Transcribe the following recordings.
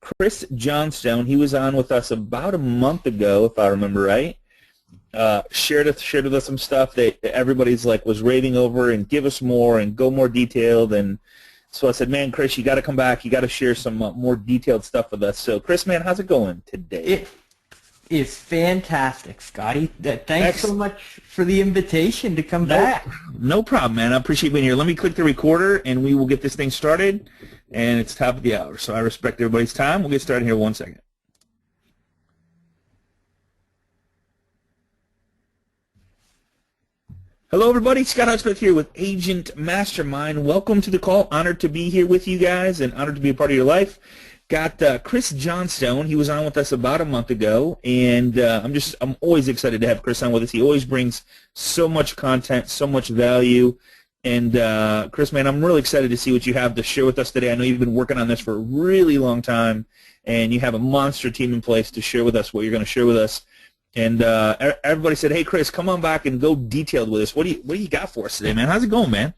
Chris Johnstone. He was on with us about a month ago, if I remember right. Shared with us some stuff that everybody's like was raving over and give us more and go more detailed. And so I said, man, Chris, you got to come back. You got to share some more detailed stuff with us. So, Chris, man, how's it going today? It is fantastic, Scotty. Thanks so much for the invitation to come back. No problem, man. I appreciate being here. Let me click the recorder, and we will get this thing started. And it's top of the hour, so I respect everybody's time. We'll get started here in 1 second. Hello, everybody. Scott Hudspeth here with Agent Mastermind. Welcome to the call. Honored to be here with you guys and honored to be a part of your life. Got Chris Johnstone. He was on with us about a month ago, and I'm always excited to have Chris on with us. He always brings so much content, so much value. And Chris, man, I'm really excited to see what you have to share with us today. I know you've been working on this for a really long time, and you have a monster team in place to share with us what you're going to share with us. And everybody said, "Hey, Chris, come on back and go detailed with us. What do you got for us today, man? How's it going, man?"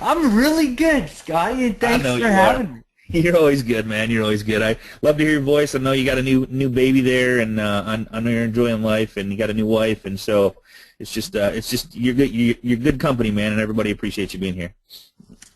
I'm really good, Scotty, and thanks for having me. You're always good, man. You're always good. I love to hear your voice. I know you got a new baby there, and I know you're enjoying life, and you got a new wife, and so it's just you're good. You're good company, man, and everybody appreciates you being here.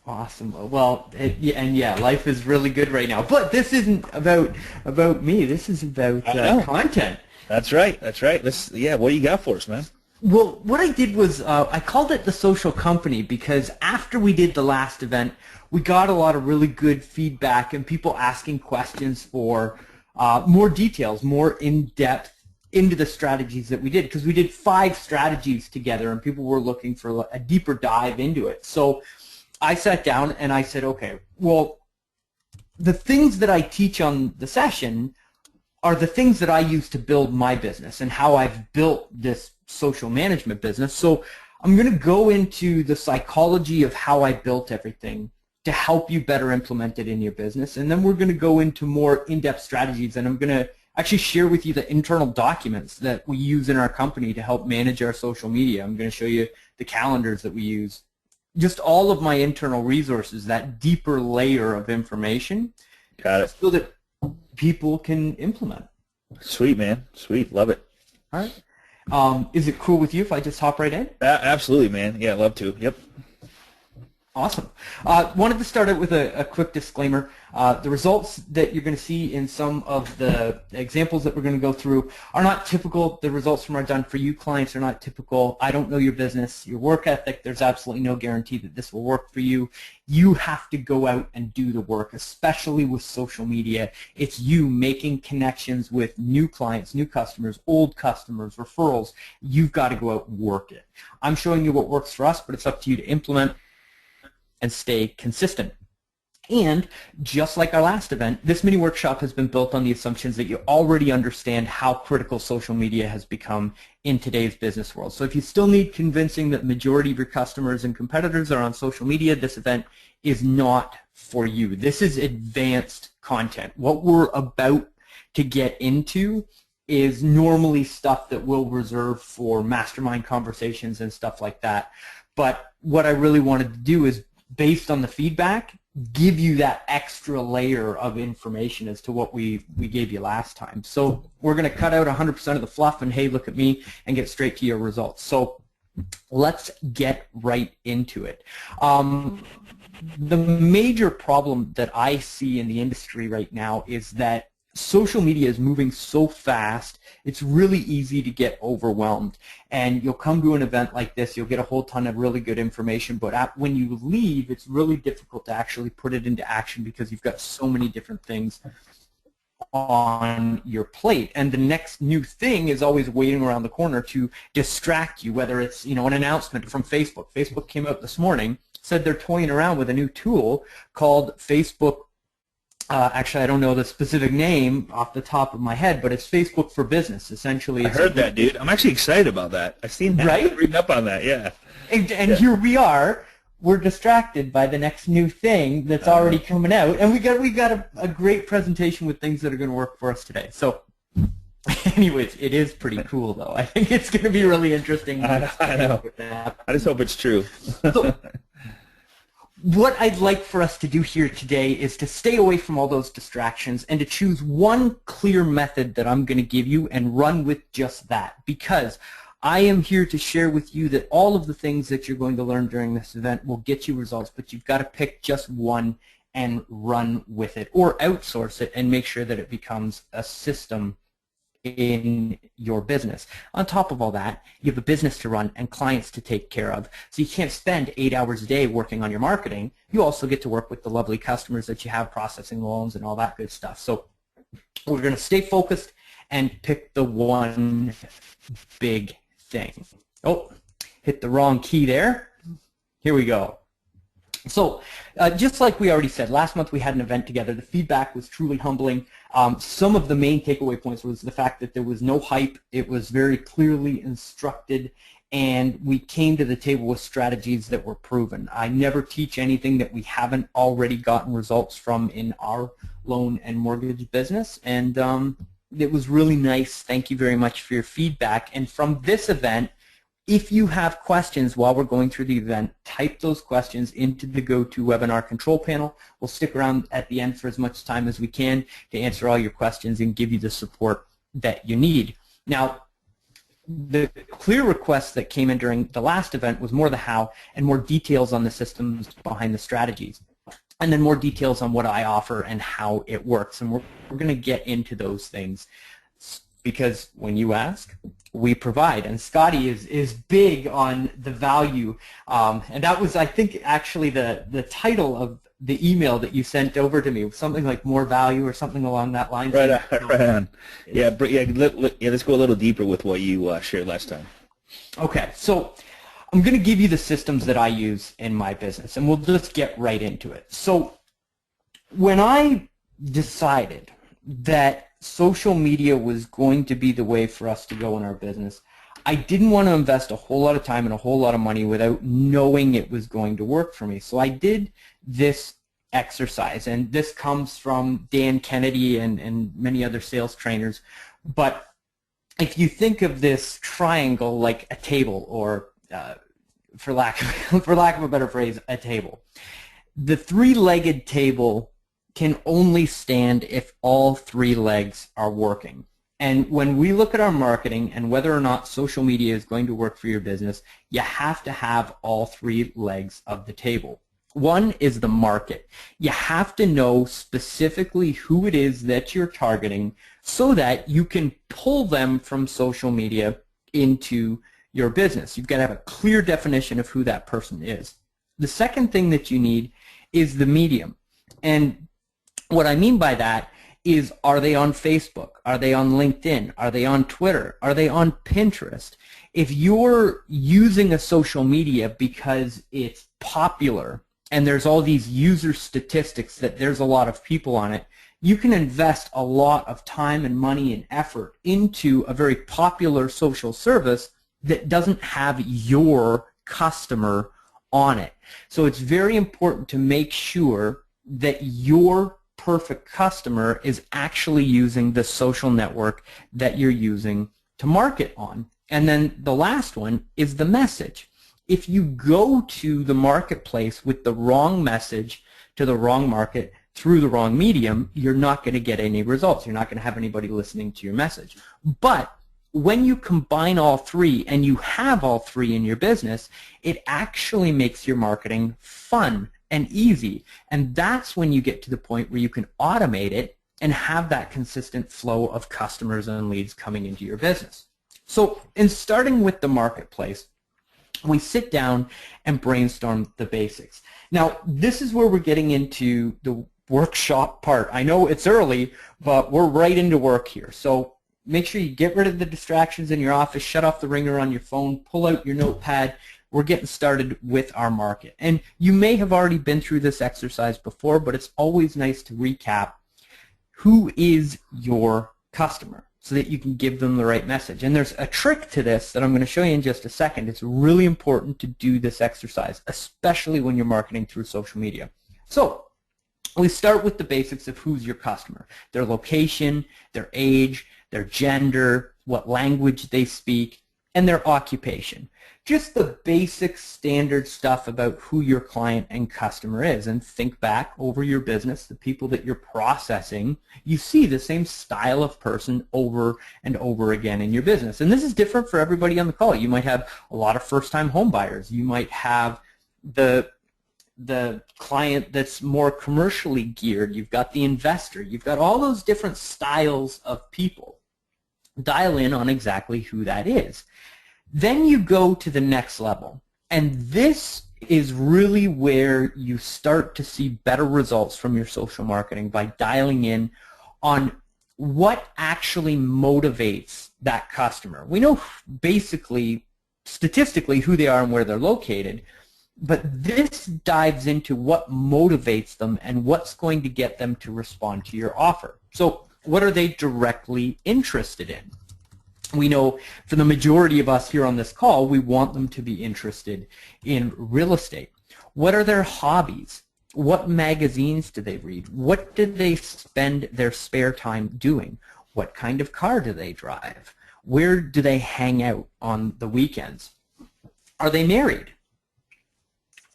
Awesome. Well, life is really good right now. But this isn't about me. This is about content. That's right. What do you got for us, man? Well, what I did was I called it the social company because after we did the last event, we got a lot of really good feedback and people asking questions for more details, more in-depth into the strategies that we did, because we did 5 strategies together and people were looking for a deeper dive into it. So I sat down and I said, okay, well, the things that I teach on the session are the things that I use to build my business and how I've built this social management business. So I'm going to go into the psychology of how I built everything to help you better implement it in your business. And then we're going to go into more in-depth strategies, and I'm going to actually share with you the internal documents that we use in our company to help manage our social media. I'm going to show you the calendars that we use, just all of my internal resources, that deeper layer of information. Got it. So that people can implement. Sweet, man. Sweet. Love it. All right. Is it cool with you if I just hop right in? Absolutely, man. Yeah, love to. Yep. Awesome. Wanted to start out with a quick disclaimer. The results that you're going to see in some of the examples that we're going to go through are not typical. The results from our Done For You clients are not typical. I don't know your business, your work ethic. There's absolutely no guarantee that this will work for you. You have to go out and do the work, especially with social media. It's you making connections with new clients, new customers, old customers, referrals. You've got to go out and work it. I'm showing you what works for us, but it's up to you to implement and stay consistent. And just like our last event, this mini workshop has been built on the assumptions that you already understand how critical social media has become in today's business world. So if you still need convincing that the majority of your customers and competitors are on social media, this event is not for you. This is advanced content. What we're about to get into is normally stuff that we'll reserve for mastermind conversations and stuff like that. But what I really wanted to do is, based on the feedback, give you that extra layer of information as to what we gave you last time. So we're going to cut out 100% of the fluff and, hey, look at me, and get straight to your results. So let's get right into it. The major problem that I see in the industry right now is that social media is moving so fast, it's really easy to get overwhelmed. And you'll come to an event like this, you'll get a whole ton of really good information, but when you leave, it's really difficult to actually put it into action because you've got so many different things on your plate. And the next new thing is always waiting around the corner to distract you, whether it's an announcement from Facebook. Facebook came out this morning, said they're toying around with a new tool called Facebook. Actually, I don't know the specific name off the top of my head, but it's Facebook for Business. Essentially, I heard that, dude. I'm actually excited about that. I've seen that. Right? I'm reading up on that, yeah. And here we are. We're distracted by the next new thing that's already coming out, and we got a great presentation with things that are going to work for us today. So, anyways, it is pretty cool, though. I think it's going to be really interesting. I know. I just hope it's true. So, what I'd like for us to do here today is to stay away from all those distractions and to choose one clear method that I'm going to give you and run with just that, because I am here to share with you that all of the things that you're going to learn during this event will get you results, but you've got to pick just one and run with it, or outsource it and make sure that it becomes a system in your business. On top of all that, you have a business to run and clients to take care of. So you can't spend 8 hours a day working on your marketing. You also get to work with the lovely customers that you have processing loans and all that good stuff. So we're going to stay focused and pick the one big thing. Oh, hit the wrong key there. Here we go. So just like we already said, last month we had an event together. The feedback was truly humbling. Some of the main takeaway points was the fact that there was no hype. It was very clearly instructed, and we came to the table with strategies that were proven. I never teach anything that we haven't already gotten results from in our loan and mortgage business, and it was really nice. Thank you very much for your feedback. And from this event, if you have questions while we're going through the event, type those questions into the GoToWebinar control panel. We'll stick around at the end for as much time as we can to answer all your questions and give you the support that you need. Now, the clear request that came in during the last event was more the how and more details on the systems behind the strategies, and then more details on what I offer and how it works. And we're going to get into those things, because when you ask, we provide. And Scotty is big on the value. And that was, I think, actually the title of the email that you sent over to me, something like more value or something along that line. Right on, right on. Yeah, let's go a little deeper with what you shared last time. Okay, so I'm going to give you the systems that I use in my business, and we'll just get right into it. So when I decided that social media was going to be the way for us to go in our business, I didn't want to invest a whole lot of time and a whole lot of money without knowing it was going to work for me. So I did this exercise, and this comes from Dan Kennedy and many other sales trainers. But if you think of this triangle like a table, or for lack of a better phrase, a table, the three-legged table can only stand if all three legs are working. And when we look at our marketing and whether or not social media is going to work for your business, you have to have all three legs of the table. One is the market. You have to know specifically who it is that you're targeting so that you can pull them from social media into your business. You've got to have a clear definition of who that person is. The second thing that you need is the medium. And what I mean by that is, are they on Facebook? Are they on LinkedIn? Are they on Twitter? Are they on Pinterest? If you're using a social media because it's popular and there's all these user statistics that there's a lot of people on it, you can invest a lot of time and money and effort into a very popular social service that doesn't have your customer on it. So it's very important to make sure that your perfect customer is actually using the social network that you're using to market on. And then the last one is the message. If you go to the marketplace with the wrong message to the wrong market through the wrong medium, you're not going to get any results. You're not going to have anybody listening to your message. But when you combine all three and you have all three in your business, it actually makes your marketing fun and easy. And that's when you get to the point where you can automate it and have that consistent flow of customers and leads coming into your business. So in starting with the marketplace, we sit down and brainstorm the basics. Now, this is where we're getting into the workshop part. I know it's early, but we're right into work here. So make sure you get rid of the distractions in your office, shut off the ringer on your phone, pull out your notepad. We're getting started with our market. And you may have already been through this exercise before, but it's always nice to recap who is your customer so that you can give them the right message. And there's a trick to this that I'm going to show you in just a second. It's really important to do this exercise, especially when you're marketing through social media. So we start with the basics of who's your customer, their location, their age, their gender, what language they speak. and their occupation. Just the basic standard stuff about who your client and customer is. And think back over your business, the people that you're processing, you see the same style of person over and over again in your business. And this is different for everybody on the call. You might have a lot of first-time home buyers. You might have the client that's more commercially geared. You've got the investor. You've got all those different styles of people. Dial in on exactly who that is. Then you go to the next level, and this is really where you start to see better results from your social marketing by dialing in on what actually motivates that customer. We know basically, statistically, who they are and where they're located, but this dives into what motivates them and what's going to get them to respond to your offer. So what are they directly interested in? We know for the majority of us here on this call, we want them to be interested in real estate. What are their hobbies? What magazines do they read? What do they spend their spare time doing? What kind of car do they drive? Where do they hang out on the weekends? Are they married?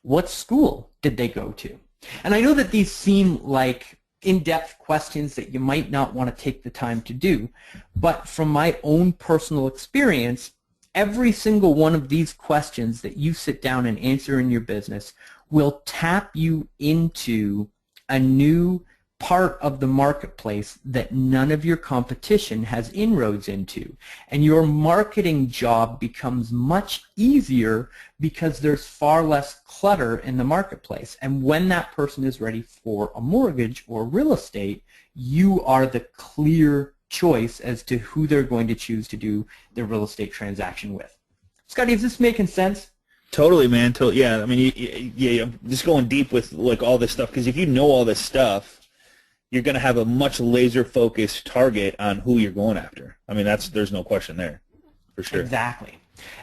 What school did they go to? And I know that these seem like in-depth questions that you might not want to take the time to do, but from my own personal experience, every single one of these questions that you sit down and answer in your business will tap you into a new part of the marketplace that none of your competition has inroads into. And your marketing job becomes much easier because there's far less clutter in the marketplace. And when that person is ready for a mortgage or real estate, you are the clear choice as to who they're going to choose to do their real estate transaction with. Scotty, is this making sense? Totally, man. Yeah, I mean, I'm just going deep with like all this stuff, because if you know all this stuff, you're going to have a much laser-focused target on who you're going after. I mean, there's no question there, for sure. Exactly.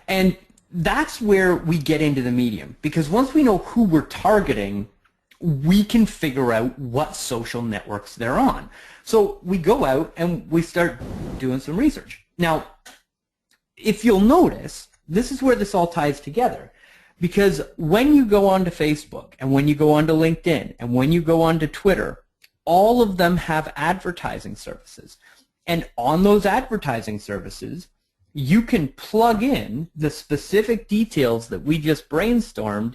And that's where we get into the medium, because once we know who we're targeting, we can figure out what social networks they're on. So we go out and we start doing some research. Now, if you'll notice, this is where this all ties together, because when you go onto Facebook and when you go onto LinkedIn and when you go onto Twitter, all of them have advertising services. And on those advertising services, you can plug in the specific details that we just brainstormed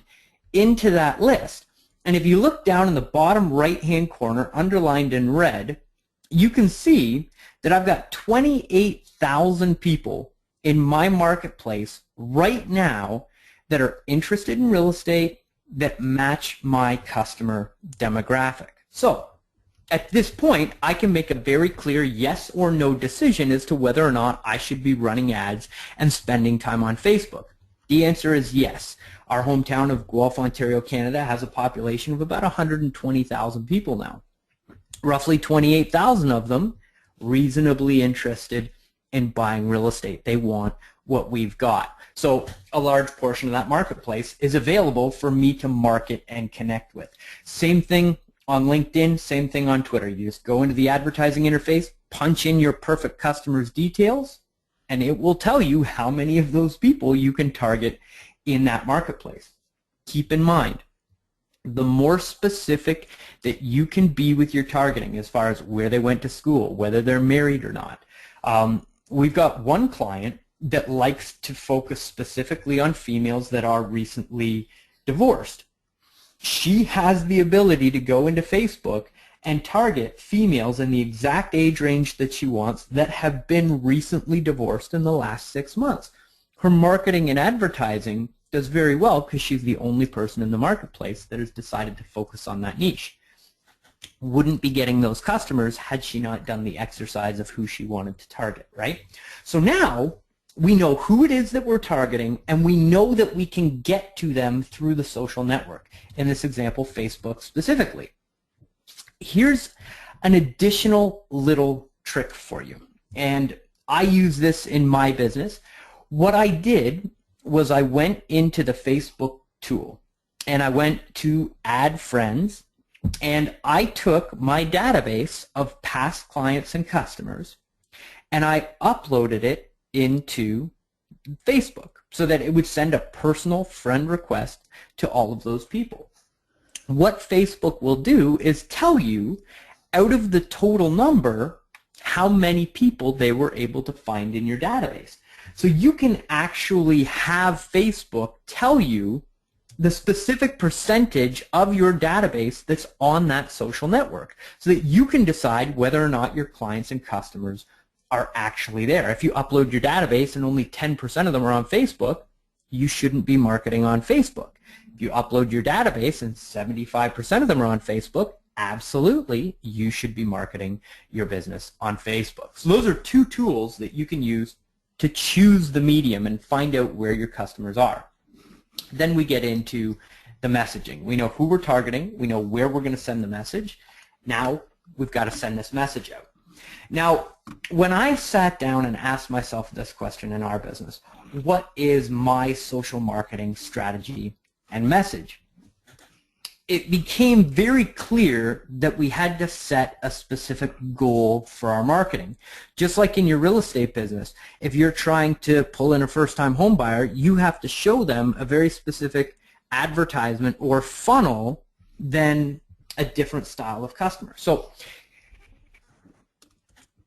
into that list. And if you look down in the bottom right-hand corner, underlined in red, you can see that I've got 28,000 people in my marketplace right now that are interested in real estate that match my customer demographic. So at this point, I can make a very clear yes or no decision as to whether or not I should be running ads and spending time on Facebook. The answer is yes. Our hometown of Guelph, Ontario, Canada has a population of about 120,000 people now. Roughly 28,000 of them reasonably interested in buying real estate. They want what we've got. So a large portion of that marketplace is available for me to market and connect with. Same thing on LinkedIn, same thing on Twitter. You just go into the advertising interface, punch in your perfect customer's details, and it will tell you how many of those people you can target in that marketplace. Keep in mind, the more specific that you can be with your targeting as far as where they went to school, whether they're married or not. We've got one client that likes to focus specifically on females that are recently divorced. She has the ability to go into Facebook and target females in the exact age range that she wants that have been recently divorced in the last 6 months. Her marketing and advertising does very well because she's the only person in the marketplace that has decided to focus on that niche. Wouldn't be getting those customers had she not done the exercise of who she wanted to target, right? So now we know who it is that we're targeting, and we know that we can get to them through the social network. In this example, Facebook specifically. Here's an additional little trick for you, and I use this in my business. What I did was I went into the Facebook tool, and I went to Add Friends, and I took my database of past clients and customers, and I uploaded it into Facebook so that it would send a personal friend request to all of those people. What Facebook will do is tell you, out of the total number, how many people they were able to find in your database. So you can actually have Facebook tell you the specific percentage of your database that's on that social network so that you can decide whether or not your clients and customers are actually there. If you upload your database and only 10% of them are on Facebook, you shouldn't be marketing on Facebook. If you upload your database and 75% of them are on Facebook, absolutely, you should be marketing your business on Facebook. So those are two tools that you can use to choose the medium and find out where your customers are. Then we get into the messaging. We know who we're targeting. We know where we're going to send the message. Now we've got to send this message out. Now, when I sat down and asked myself this question in our business, what is my social marketing strategy and message? It became very clear that we had to set a specific goal for our marketing. Just like in your real estate business, if you're trying to pull in a first-time home buyer, you have to show them a very specific advertisement or funnel than a different style of customer. So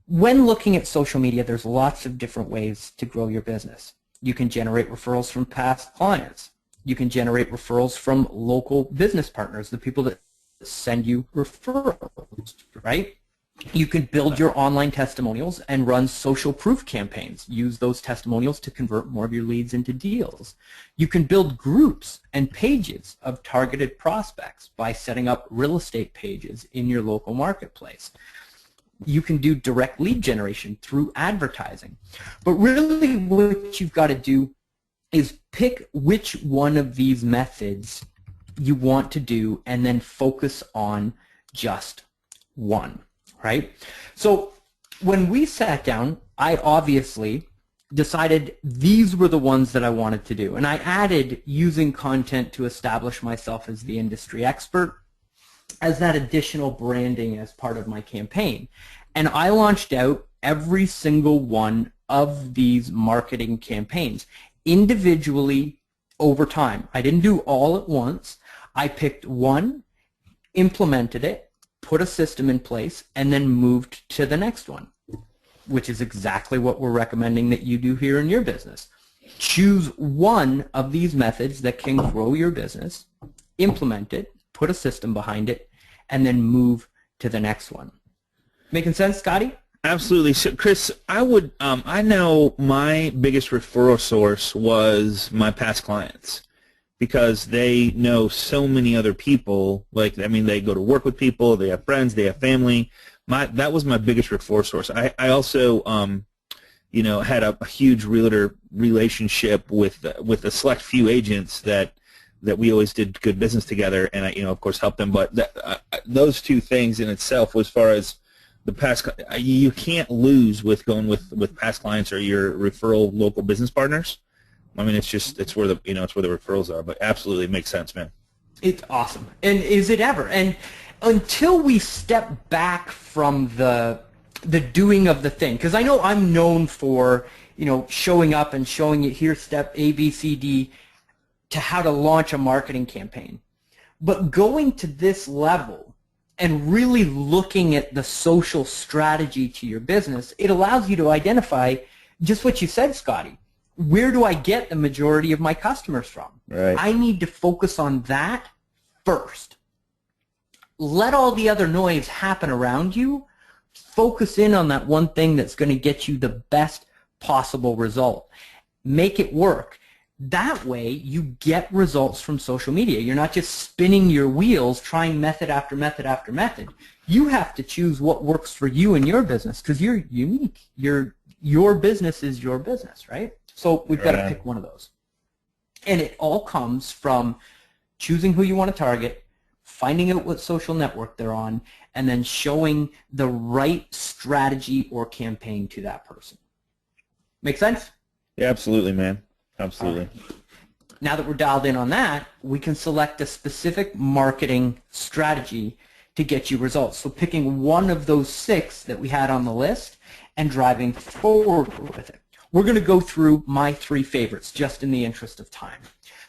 when looking at social media, there's lots of different ways to grow your business. You can generate referrals from past clients. You can generate referrals from local business partners, the people that send you referrals, right? You can build your online testimonials and run social proof campaigns. Use those testimonials to convert more of your leads into deals. You can build groups and pages of targeted prospects by setting up real estate pages in your local marketplace. You can do direct lead generation through advertising. But really what you've got to do is pick which one of these methods you want to do and then focus on just one, right? So when we sat down, I obviously decided these were the ones that I wanted to do. And I added using content to establish myself as the industry expert as that additional branding as part of my campaign. And I launched out every single one of these marketing campaigns individually over time. I didn't do all at once. I picked one, implemented it, put a system in place, and then moved to the next one, which is exactly what we're recommending that you do here in your business. Choose one of these methods that can grow your business, implement it, put a system behind it, and then move to the next one. Making sense, Scotty? Absolutely. So, Chris, I know my biggest referral source was my past clients because they know so many other people. They go to work with people, they have friends, they have family. That was my biggest referral source. I also, had a huge realtor relationship with a select few agents that we always did good business together, and I, of course, helped them. But those two things in itself, as far as the past, you can't lose with going with past clients or your referral local business partners. I mean, it's where the referrals are. But absolutely, it makes sense, man. It's awesome. And is it ever? And until we step back from the doing of the thing, because I know I'm known for showing up and showing you here step A, B, C, D to how to launch a marketing campaign, but going to this level and really looking at the social strategy to your business, it allows you to identify just what you said, Scotty. Where do I get the majority of my customers from? Right. I need to focus on that first. Let all the other noise happen around you. Focus in on that one thing that's going to get you the best possible result. Make it work. That way, you get results from social media. You're not just spinning your wheels trying method after method after method. You have to choose what works for you and your business because you're unique. Your business is your business, right? So we've got to pick one of those. And it all comes from choosing who you want to target, finding out what social network they're on, and then showing the right strategy or campaign to that person. Make sense? Yeah, absolutely, man. Absolutely. Now that we're dialed in on that, we can select a specific marketing strategy to get you results. So picking one of those 6 that we had on the list and driving forward with it. we're going to go through my 3 favorites just in the interest of time.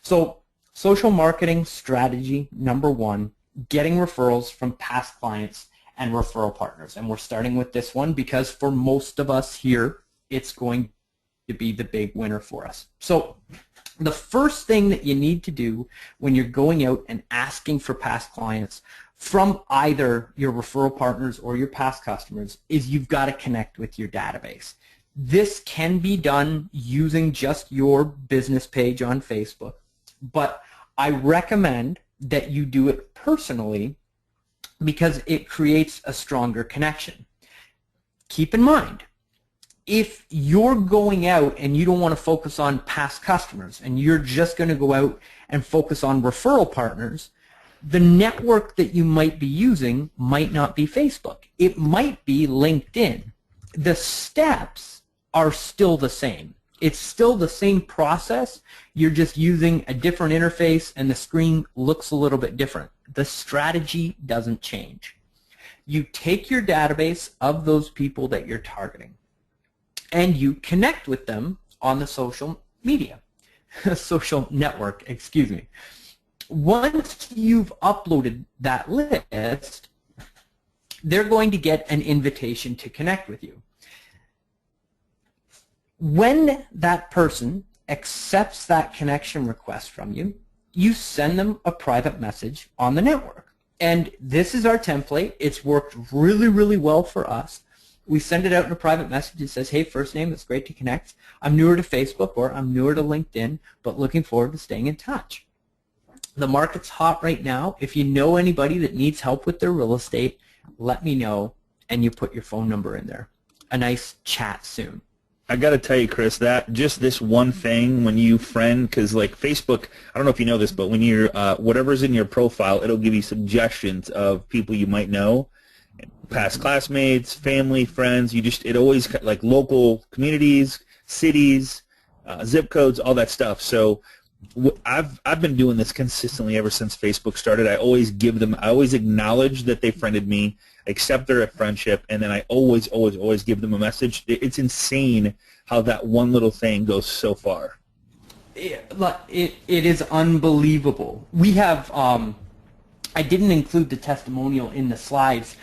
So social marketing strategy number 1, getting referrals from past clients and referral partners. And we're starting with this one because for most of us here, it's going to be the big winner for us. So the first thing that you need to do when you're going out and asking for past clients from either your referral partners or your past customers is you've got to connect with your database. This can be done using just your business page on Facebook, but I recommend that you do it personally because it creates a stronger connection. Keep in mind, if you're going out and you don't want to focus on past customers and you're just going to go out and focus on referral partners, the network that you might be using might not be Facebook. It might be LinkedIn. The steps are still the same. It's still the same process. You're just using a different interface and the screen looks a little bit different. The strategy doesn't change. You take your database of those people that you're targeting and you connect with them on the social media, social network, excuse me. Once you've uploaded that list, they're going to get an invitation to connect with you. When that person accepts that connection request from you, you send them a private message on the network. And this is our template. It's worked really, really well for us. We send it out in a private message that says, hey, first name, it's great to connect. I'm newer to Facebook or I'm newer to LinkedIn, but looking forward to staying in touch. The market's hot right now. If you know anybody that needs help with their real estate, let me know, and you put your phone number in there. A nice chat soon. I got to tell you, Chris, that just this one thing when you friend, because like Facebook, I don't know if you know this, but when you're, whatever's in your profile, it'll give you suggestions of people you might know, past classmates, family, friends. It always, like local communities, cities, zip codes, all that stuff. So I've been doing this consistently ever since Facebook started. I always acknowledge that they friended me, accept their friendship, and then I always give them a message. It's insane how that one little thing goes so far. It is unbelievable. We have, I didn't include the testimonial in the slides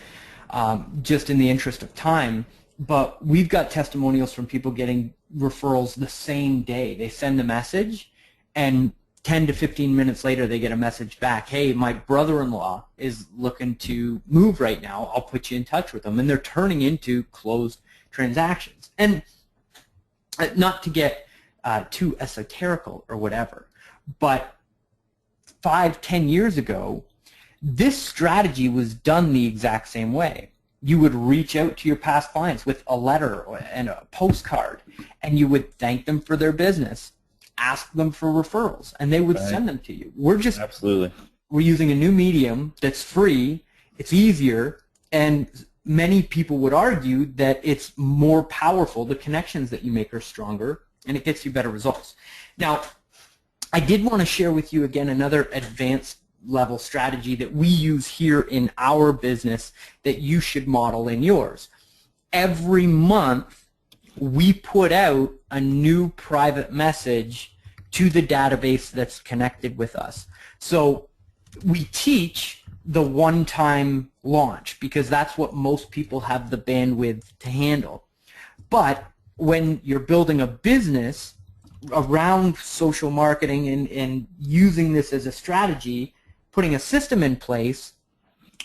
just in the interest of time, but we've got testimonials from people getting referrals the same day. They send a message, and 10 to 15 minutes later they get a message back, hey, my brother-in-law is looking to move right now. I'll put you in touch with them. And they're turning into closed transactions. And not to get too esoterical or whatever, but 5-10 years ago, this strategy was done the exact same way. You would reach out to your past clients with a letter and a postcard, and you would thank them for their business, ask them for referrals, and they would send them to you. We're using a new medium that's free, it's easier, and many people would argue that it's more powerful. The connections that you make are stronger, and it gets you better results. Now, I did want to share with you again another advanced level strategy that we use here in our business that you should model in yours. Every month, we put out a new private message to the database that's connected with us. So we teach the one-time launch because that's what most people have the bandwidth to handle. But when you're building a business around social marketing and using this as a strategy, putting a system in place,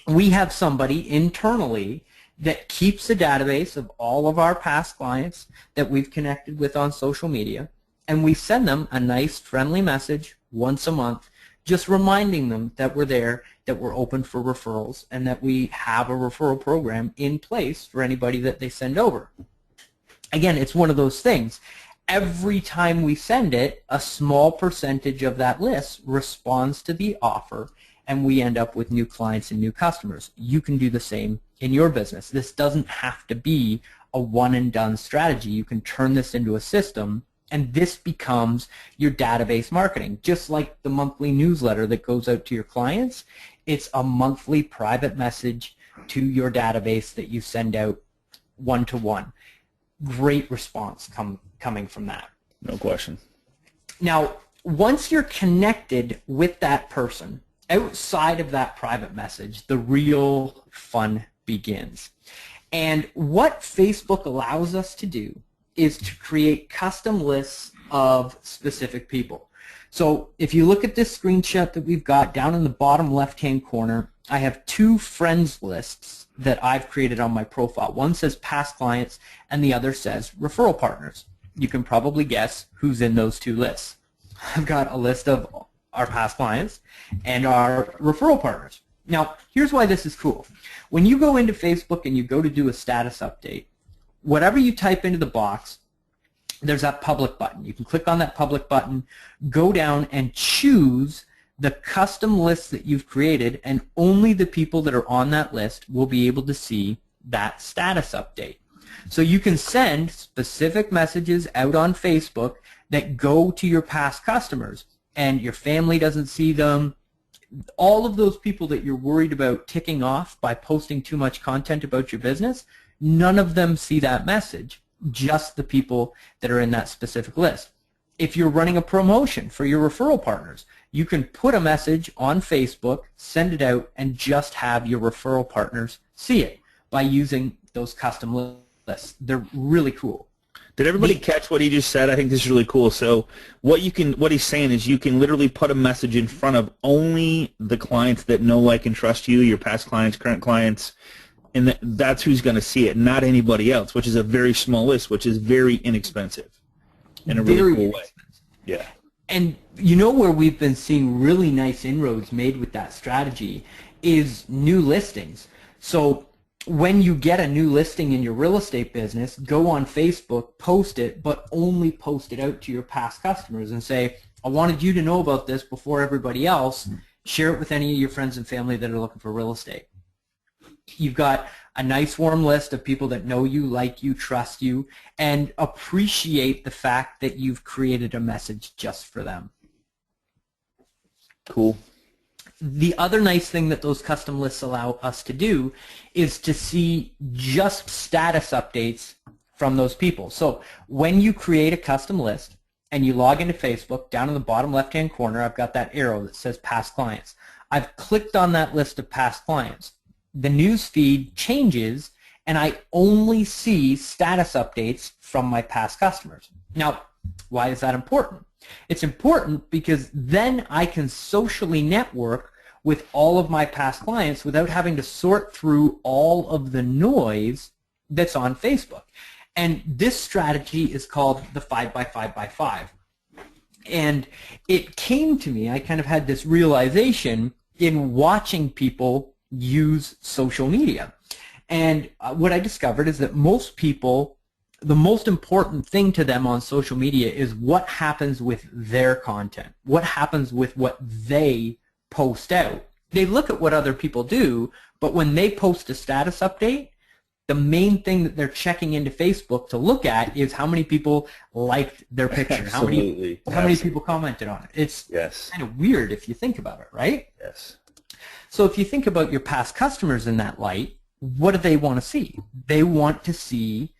we have somebody internally that keeps a database of all of our past clients that we've connected with on social media, and we send them a nice friendly message once a month just reminding them that we're there, that we're open for referrals, and that we have a referral program in place for anybody that they send over. Again, it's one of those things. Every time we send it, a small percentage of that list responds to the offer, and we end up with new clients and new customers. You can do the same in your business. This doesn't have to be a one-and-done strategy. You can turn this into a system, and this becomes your database marketing. Just like the monthly newsletter that goes out to your clients, it's a monthly private message to your database that you send out one-to-one. great response coming from that. No question. Now, once you're connected with that person, outside of that private message, the real fun begins. And what Facebook allows us to do is to create custom lists of specific people. So if you look at this screenshot that we've got down in the bottom left-hand corner, I have 2 friends lists that I've created on my profile. One says past clients and the other says referral partners. You can probably guess who's in those 2 lists. I've got a list of our past clients and our referral partners. Now, here's why this is cool. When you go into Facebook and you go to do a status update, whatever you type into the box, there's that public button. You can click on that public button, go down and choose the custom list that you've created, and only the people that are on that list will be able to see that status update. So you can send specific messages out on Facebook that go to your past customers, and your family doesn't see them. All of those people that you're worried about ticking off by posting too much content about your business, none of them see that message, just the people that are in that specific list. If you're running a promotion for your referral partners, you can put a message on Facebook, send it out, and just have your referral partners see it by using those custom lists. They're really cool. Did everybody catch what he just said? I think this is really cool. So what he's saying is you can literally put a message in front of only the clients that know, like, and trust you, your past clients, current clients, and that's who's going to see it, not anybody else, which is a very small list, which is very inexpensive in a really cool way. Yeah. And you know where we've been seeing really nice inroads made with that strategy is new listings. So when you get a new listing in your real estate business, go on Facebook, post it, but only post it out to your past customers and say, I wanted you to know about this before everybody else. Share it with any of your friends and family that are looking for real estate. You've got a nice warm list of people that know you, like you, trust you, and appreciate the fact that you've created a message just for them. Cool. The other nice thing that those custom lists allow us to do is to see just status updates from those people. So when you create a custom list and you log into Facebook, down in the bottom left-hand corner, I've got that arrow that says past clients. I've clicked on that list of past clients. The news feed changes, and I only see status updates from my past customers. Now, why is that important? It's important because then I can socially network with all of my past clients without having to sort through all of the noise that's on Facebook. And this strategy is called the 5x5x5. And it came to me, I kind of had this realization in watching people use social media. And what I discovered is that most people, the most important thing to them on social media is what happens with their content, what happens with what they post out. They look at what other people do, but when they post a status update, the main thing that they're checking into Facebook to look at is how many people liked their picture, how many people commented on it. It's kind of weird if you think about it, right? Yes. So if you think about your past customers in that light, what do they want to see? They want to see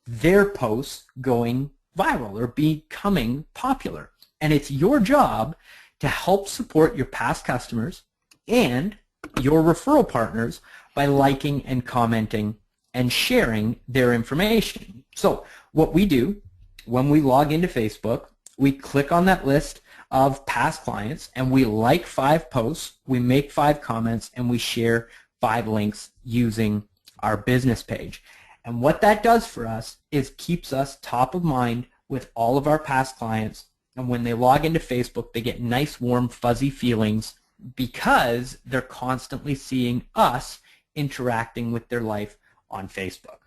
their posts going viral or becoming popular. And it's your job to help support your past customers and your referral partners by liking and commenting and sharing their information. So what we do when we log into Facebook, we click on that list of past clients and we like 5 posts, we make 5 comments, and we share 5 links using our business page. And what that does for us is keeps us top of mind with all of our past clients, and when they log into Facebook, they get nice, warm, fuzzy feelings because they're constantly seeing us interacting with their life on Facebook.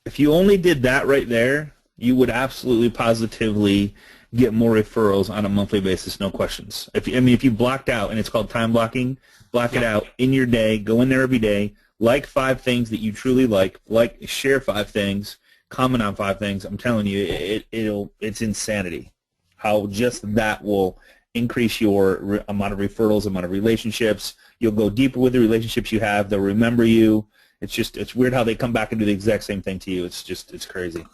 If you only did that right there, you would absolutely positively get more referrals on a monthly basis, no questions. If you blocked out, and it's called time blocking, block it out in your day, go in there every day, like 5 things that you truly like, share 5 things, comment on 5 things. I'm telling you, it's insanity how just that will increase your amount of referrals, amount of relationships. You'll go deeper with the relationships you have. They'll remember you. It's weird how they come back and do the exact same thing to you. It's crazy.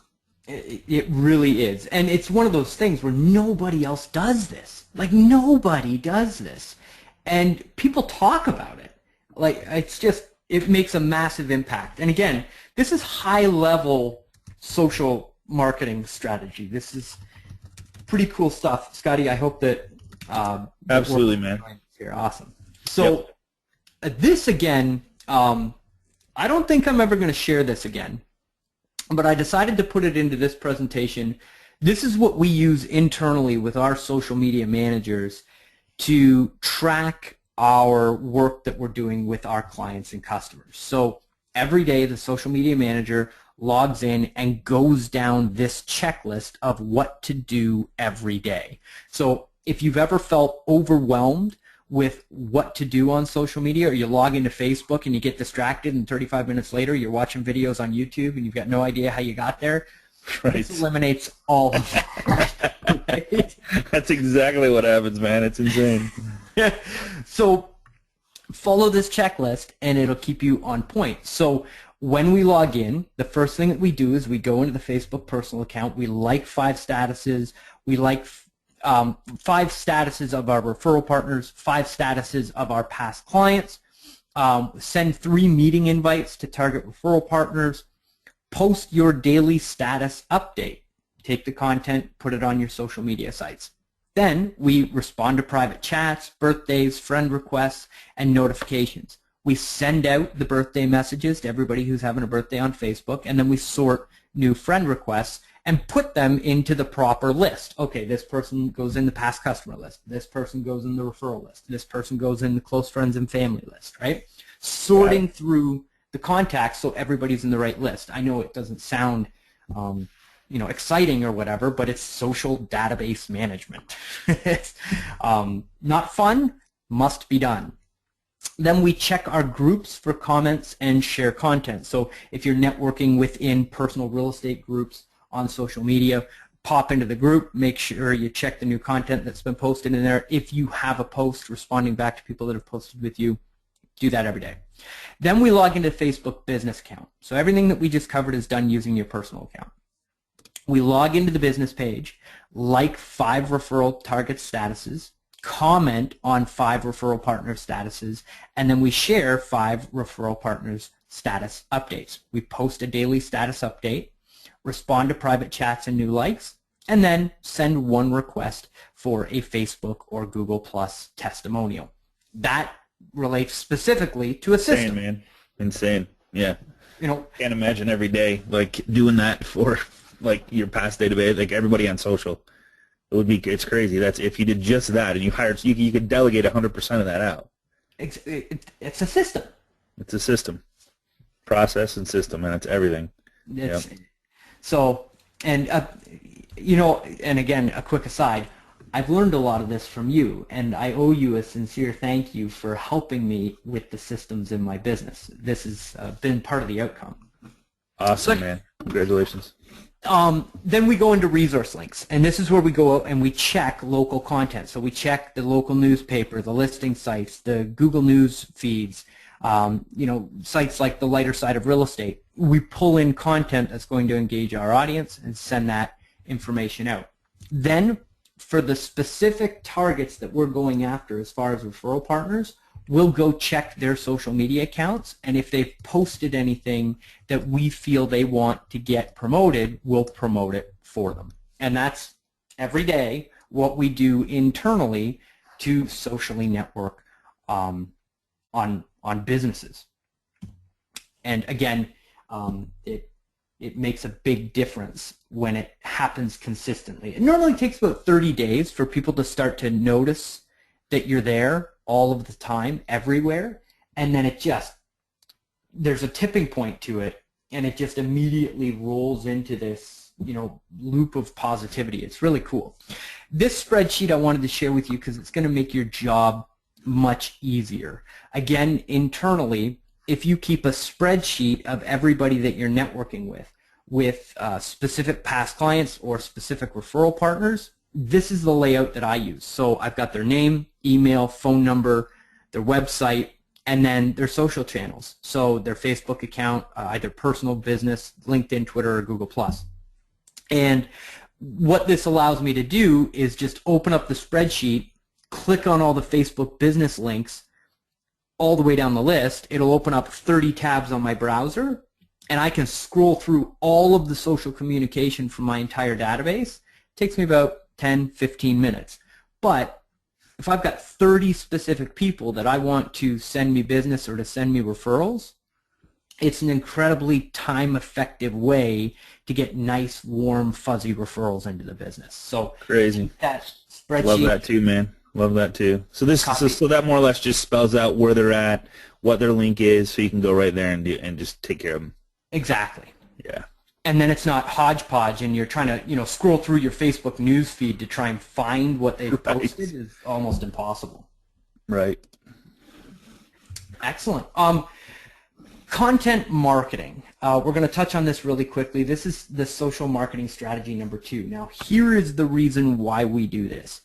It really is. And it's one of those things where nobody else does this. Like, nobody does this. And people talk about it. Like, it makes a massive impact. And again, this is high-level social marketing strategy. This is pretty cool stuff. Scotty, I hope that... Absolutely, man. Here. Awesome. So, this again, I don't think I'm ever going to share this again. But I decided to put it into this presentation. This is what we use internally with our social media managers to track our work that we're doing with our clients and customers. So every day the social media manager logs in and goes down this checklist of what to do every day. So if you've ever felt overwhelmed with what to do on social media, or you log into Facebook and you get distracted and 35 minutes later you're watching videos on YouTube and you've got no idea how you got there, right. This eliminates all of that. Right? That's exactly what happens, man. It's insane. So follow this checklist and it'll keep you on point. So when we log in, the first thing that we do is we go into the Facebook personal account, we like 5 statuses, we like 5 statuses of our referral partners, 5 statuses of our past clients, send 3 meeting invites to target referral partners, post your daily status update. Take the content, put it on your social media sites. Then we respond to private chats, birthdays, friend requests, and notifications. We send out the birthday messages to everybody who's having a birthday on Facebook, and then we sort new friend requests and put them into the proper list. Okay, this person goes in the past customer list. This person goes in the referral list. This person goes in the close friends and family list, right? Sorting through the contacts so everybody's in the right list. I know it doesn't sound exciting or whatever, but it's social database management. It's not fun, must be done. Then we check our groups for comments and share content. So if you're networking within personal real estate groups on social media, pop into the group, make sure you check the new content that's been posted in there. If you have a post responding back to people that have posted with you, do that every day. Then we log into Facebook business account. So everything that we just covered is done using your personal account. We log into the business page, like 5 referral target statuses, comment on 5 referral partner statuses, and then we share 5 referral partners status updates. We post a daily status update, respond to private chats and new likes, and then send 1 request for a Facebook or Google Plus testimonial. That relates specifically to a system. Insane, man. Insane. Yeah. Can't imagine every day like doing that for like your past database, like everybody on social. It's crazy. That's if you did just that and you hired, you could delegate 100% of that out. It's a system. It's a system, process and system, and it's everything. So, and and again, a quick aside, I've learned a lot of this from you, and I owe you a sincere thank you for helping me with the systems in my business. This has been part of the outcome. Awesome, man. Congratulations. Then we go into resource links, and this is where we go out and we check local content. So we check the local newspaper, the listing sites, the Google News feeds, sites like the lighter side of real estate. We pull in content that's going to engage our audience and send that information out. Then for the specific targets that we're going after as far as referral partners, we'll go check their social media accounts, and if they've posted anything that we feel they want to get promoted, we'll promote it for them. And that's every day what we do internally to socially network on businesses. And again, it makes a big difference when it happens consistently. It normally takes about 30 days for people to start to notice that you're there all of the time, everywhere, and then there's a tipping point to it, and it just immediately rolls into this, loop of positivity. It's really cool. This spreadsheet I wanted to share with you because it's going to make your job much easier. Again, internally, if you keep a spreadsheet of everybody that you're networking with specific past clients or specific referral partners, this is the layout that I use. So I've got their name, email, phone number, their website, and then their social channels. So their Facebook account, either personal, business, LinkedIn, Twitter, or Google+. And what this allows me to do is just open up the spreadsheet, click on all the Facebook business links all the way down the list. It'll open up 30 tabs on my browser, and I can scroll through all of the social communication from my entire database. It takes me about 10, 15 minutes. But if I've got 30 specific people that I want to send me business or to send me referrals, it's an incredibly time-effective way to get nice, warm, fuzzy referrals into the business. So crazy. That spreadsheet. Love that too, man. Love that too. So so that more or less just spells out where they're at, what their link is, so you can go right there and just take care of them. Exactly. Yeah. And then it's not hodgepodge, and you're trying to scroll through your Facebook news feed to try and find what they've posted is almost impossible. Right. Excellent. Content marketing. We're going to touch on this really quickly. This is the social marketing strategy number 2. Now, here is the reason why we do this.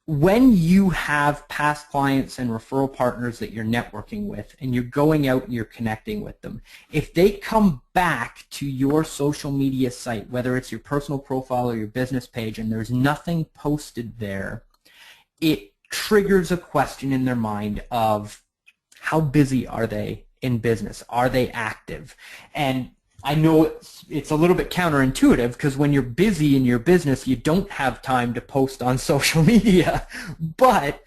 When you have past clients and referral partners that you're networking with, and you're going out and you're connecting with them, if they come back to your social media site, whether it's your personal profile or your business page, and there's nothing posted there, it triggers a question in their mind of how busy are they in business? Are they active? And I know it's a little bit counterintuitive, because when you're busy in your business, you don't have time to post on social media. But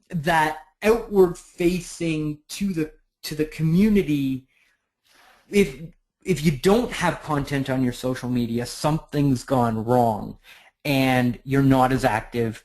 that outward facing to the community, if you don't have content on your social media, something's gone wrong, and you're not as active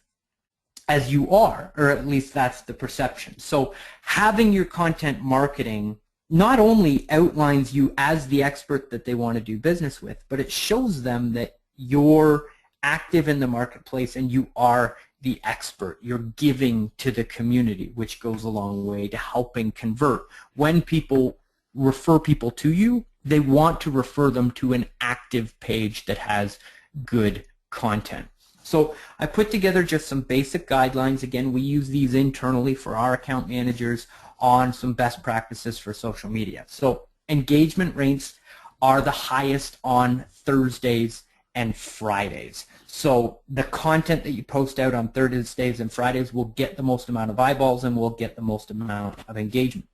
as you are, or at least that's the perception. So having your content marketing not only outlines you as the expert that they want to do business with, but it shows them that you're active in the marketplace and you are the expert. You're giving to the community, which goes a long way to helping convert. When people refer people to you, they want to refer them to an active page that has good content. So I put together just some basic guidelines. Again, we use these internally for our account managers on some best practices for social media. So engagement rates are the highest on Thursdays and Fridays. So the content that you post out on Thursdays and Fridays will get the most amount of eyeballs and will get the most amount of engagement.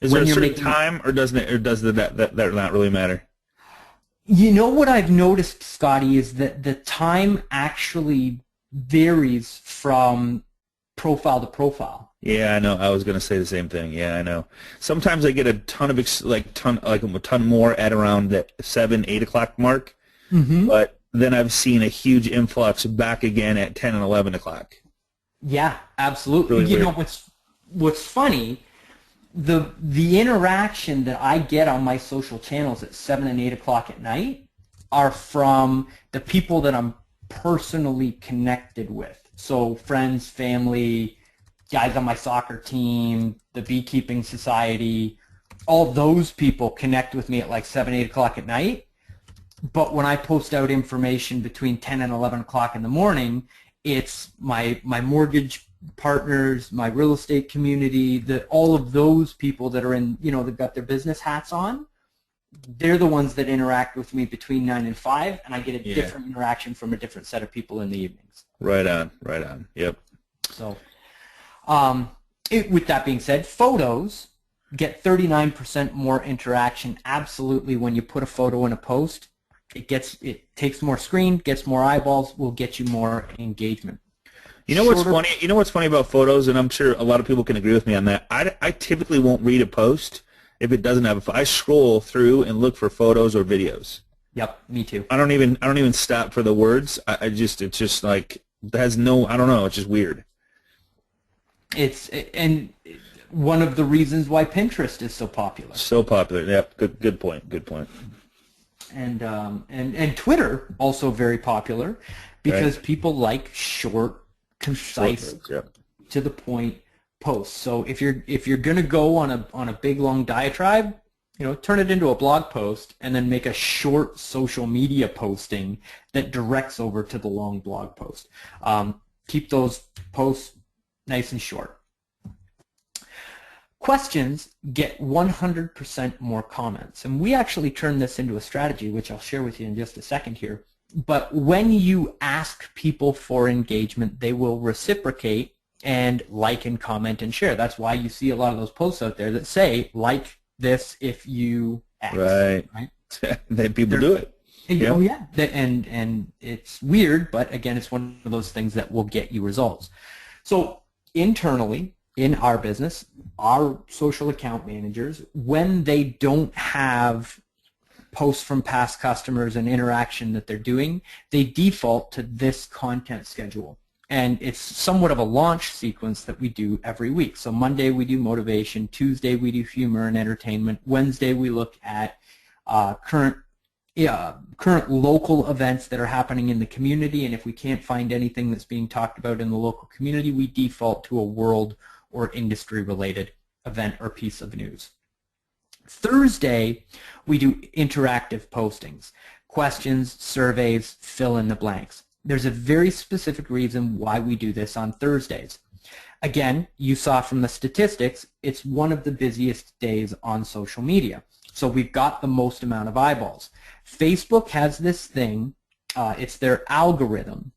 Is there a certain time, or does that not really matter? You know what I've noticed, Scotty, is that the time actually varies from profile to profile. Yeah, I know. I was going to say the same thing. Yeah, I know. Sometimes I get a ton of a ton more at around the 7, 8 o'clock mark, but then I've seen a huge influx back again at 10 and 11 o'clock. Yeah, absolutely. Really you weird. know what's funny? The interaction that I get on my social channels at 7 and 8 o'clock at night are from the people that I'm personally connected with. So friends, family, guys on my soccer team, the beekeeping society, all those people connect with me at like 7, 8 o'clock at night. But when I post out information between 10 and 11 o'clock in the morning, it's my mortgage partners, my real estate community, all of those people that are in, they've got their business hats on. They're the ones that interact with me between 9 and 5, and I get a different interaction from a different set of people in the evenings. Right on. Yep. So with that being said, photos get 39% more interaction absolutely when you put a photo in a post. It takes more screen, gets more eyeballs, will get you more engagement. You know what's funny? You know what's funny about photos, and I'm sure a lot of people can agree with me on that. I typically won't read a post if it doesn't have I scroll through and look for photos or videos. Yep, me too. I don't even stop for the words. It's just like it has no. I don't know. It's just weird. And one of the reasons why Pinterest is so popular. So popular. Yep. Good point. And Twitter also very popular because people like short, concise, to the point posts. So if you're going to go on a big long diatribe, turn it into a blog post and then make a short social media posting that directs over to the long blog post. Keep those posts nice and short. Questions get 100% more comments. And we actually turn this into a strategy, which I'll share with you in just a second here. But when you ask people for engagement, they will reciprocate and like and comment and share. That's why you see a lot of those posts out there that say, like this if you X. Right. Then people do it. Oh yeah, and it's weird, but again, it's one of those things that will get you results. So internally, in our business, our social account managers, when they don't have posts from past customers and interaction that they're doing, they default to this content schedule. And it's somewhat of a launch sequence that we do every week. So Monday we do motivation, Tuesday we do humor and entertainment, Wednesday we look at current local events that are happening in the community, and if we can't find anything that's being talked about in the local community, we default to a world or industry-related event or piece of news. Thursday, we do interactive postings, questions, surveys, fill in the blanks. There's a very specific reason why we do this on Thursdays. Again, you saw from the statistics, it's one of the busiest days on social media. So we've got the most amount of eyeballs. Facebook has this thing, it's their algorithm,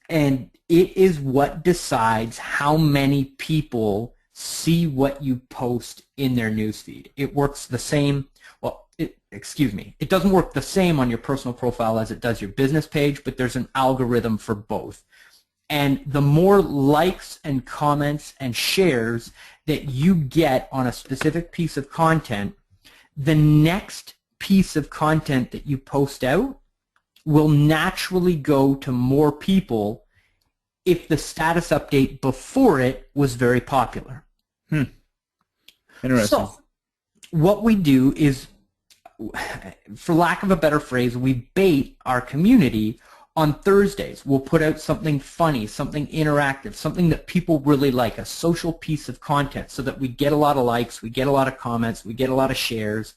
and it is what decides how many people see what you post in their newsfeed. It works the same, well, it doesn't work the same on your personal profile as it does your business page, but there's an algorithm for both. And the more likes and comments and shares that you get on a specific piece of content, the next piece of content that you post out will naturally go to more people if the status update before it was very popular. Interesting. So what we do is, for lack of a better phrase, we bait our community on Thursdays. We'll put out something funny, something interactive, something that people really like, a social piece of content, so that we get a lot of likes, we get a lot of comments, we get a lot of shares.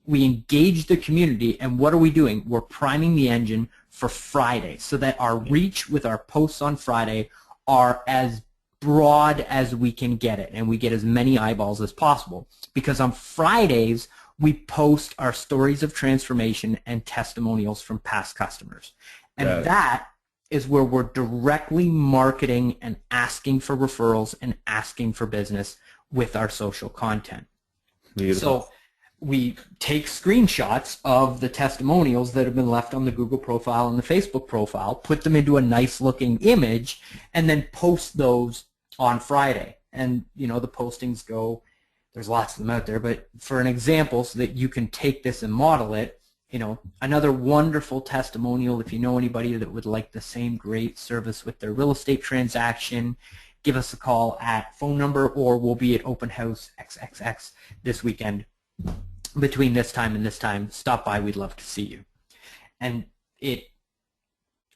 We engage the community, and what are we doing? We're priming the engine for Friday so that our reach with our posts on Friday are as broad as we can get it, and we get as many eyeballs as possible. Because on Fridays, we post our stories of transformation and testimonials from past customers. And that is where we're directly marketing and asking for referrals and asking for business with our social content. Beautiful. So we take screenshots of the testimonials that have been left on the Google profile and the Facebook profile, put them into a nice looking image, and then post those on Friday. And the postings go, there's lots of them out there, but for an example, so that you can take this and model it, another wonderful testimonial, if you know anybody that would like the same great service with their real estate transaction, give us a call at phone number, or we'll be at Open House XXX this weekend. Between this time and this time, stop by. We'd love to see you. And it,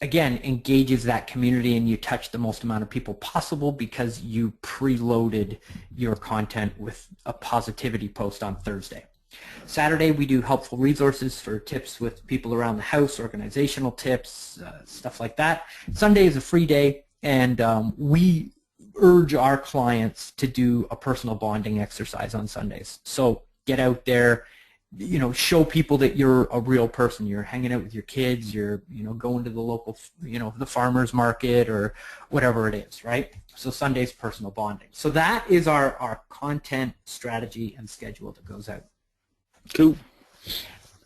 again, engages that community, and you touch the most amount of people possible because you preloaded your content with a positivity post on Thursday. Saturday, we do helpful resources for tips with people around the house, organizational tips, stuff like that. Sunday is a free day, and we urge our clients to do a personal bonding exercise on Sundays. So get out there, show people that you're a real person. You're hanging out with your kids, you're, going to the local, the farmer's market or whatever it is, right? So Sunday's personal bonding. So that is our content strategy and schedule that goes out. Cool.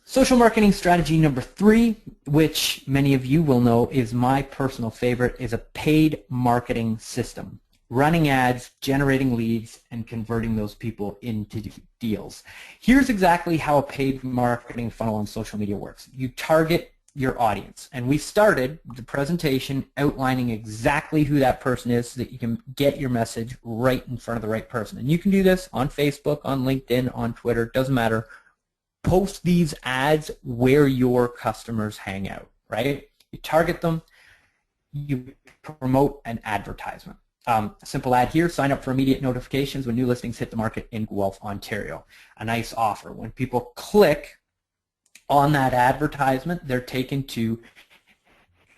Social marketing strategy number 3, which many of you will know is my personal favorite, is a paid marketing system. Running ads, generating leads, and converting those people into deals. Here's exactly how a paid marketing funnel on social media works. You target your audience, and we started the presentation outlining exactly who that person is so that you can get your message right in front of the right person. And you can do this on Facebook, on LinkedIn, on Twitter, doesn't matter. Post these ads where your customers hang out, right? You target them, you promote an advertisement. A simple ad here, sign up for immediate notifications when new listings hit the market in Guelph, Ontario. A nice offer. When people click on that advertisement, they're taken to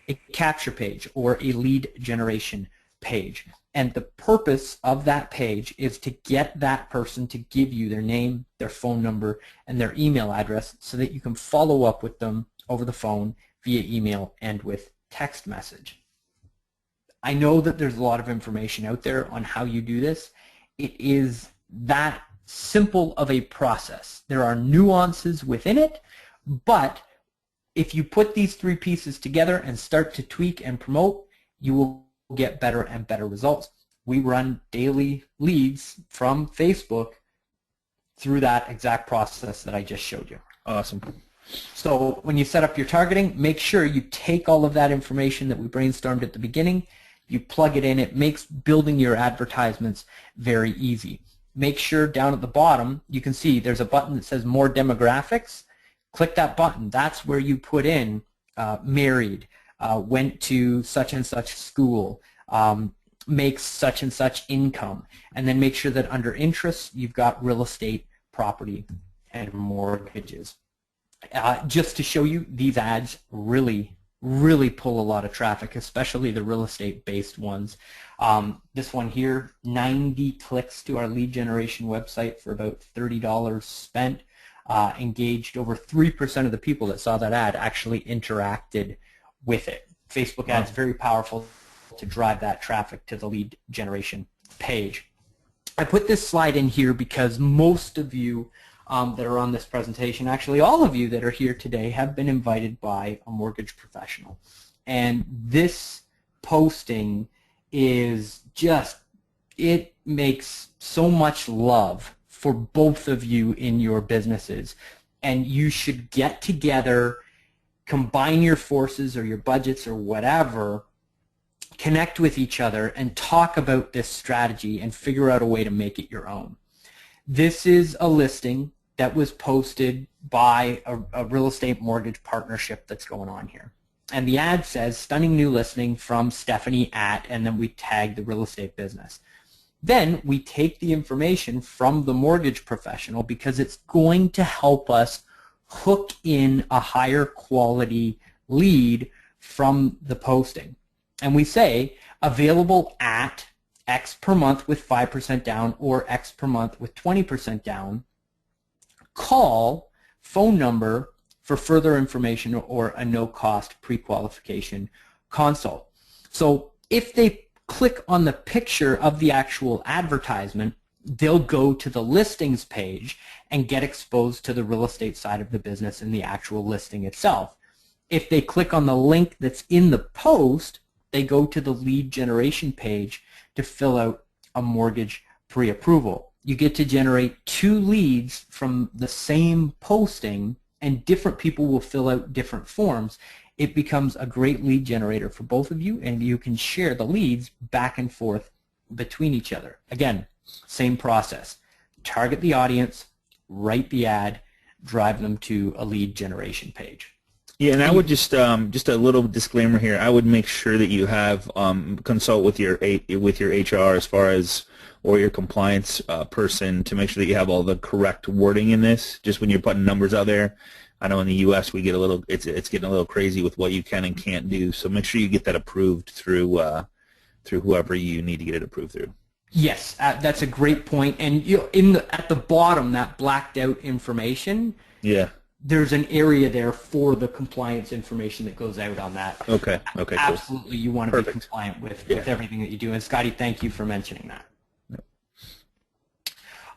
a capture page or a lead generation page. And the purpose of that page is to get that person to give you their name, their phone number, and their email address so that you can follow up with them over the phone, via email, and with text message. I know that there's a lot of information out there on how you do this. It is that simple of a process. There are nuances within it, but if you put these three pieces together and start to tweak and promote, you will get better and better results. We run daily leads from Facebook through that exact process that I just showed you. Awesome. So when you set up your targeting, make sure you take all of that information that we brainstormed at the beginning, you plug it in. It makes building your advertisements very easy. Make sure down at the bottom you can see there's a button that says more demographics. Click that button. That's where you put in married, went to such and such school, makes such and such income, and then make sure that under interests you've got real estate, property, and mortgages. Just to show you, these ads really pull a lot of traffic, especially the real estate based ones. This one here, 90 clicks to our lead generation website for about $30 spent. Engaged over 3% of the people that saw that ad actually interacted with it. Facebook ads very powerful to drive that traffic to the lead generation page. I put this slide in here because most of you that are on this presentation, actually all of you that are here today, have been invited by a mortgage professional. And this posting is just, it makes so much love for both of you in your businesses. And you should get together, combine your forces or your budgets or whatever, connect with each other and talk about this strategy and figure out a way to make it your own. This is a listing that was posted by a real estate mortgage partnership that's going on here. And the ad says, stunning new listing from Stephanie at, and then we tag the real estate business. Then we take the information from the mortgage professional because it's going to help us hook in a higher quality lead from the posting. And we say, available at X per month with 5% down or X per month with 20% down. Call phone number for further information or a no-cost pre-qualification consult. So if they click on the picture of the actual advertisement, they'll go to the listings page and get exposed to the real estate side of the business and the actual listing itself. If they click on the link that's in the post, they go to the lead generation page to fill out a mortgage pre-approval. You get to generate 2 leads from the same posting, and different people will fill out different forms. It becomes a great lead generator for both of you, and you can share the leads back and forth between each other. Again, same process. Target the audience, write the ad, drive them to a lead generation page. Yeah, and I would just a little disclaimer here. I would make sure that you have consult with your HR as far as, or your compliance person, to make sure that you have all the correct wording in this. Just when you're putting numbers out there, I know in the U.S. we get a little, it's getting a little crazy with what you can and can't do. So make sure you get that approved through whoever you need to get it approved through. Yes, that's a great point. And at the bottom, that blacked out information. Yeah. There's an area there for the compliance information that goes out on that. Okay. Okay. Absolutely, cool. You want to be compliant with everything that you do. And Scotty, thank you for mentioning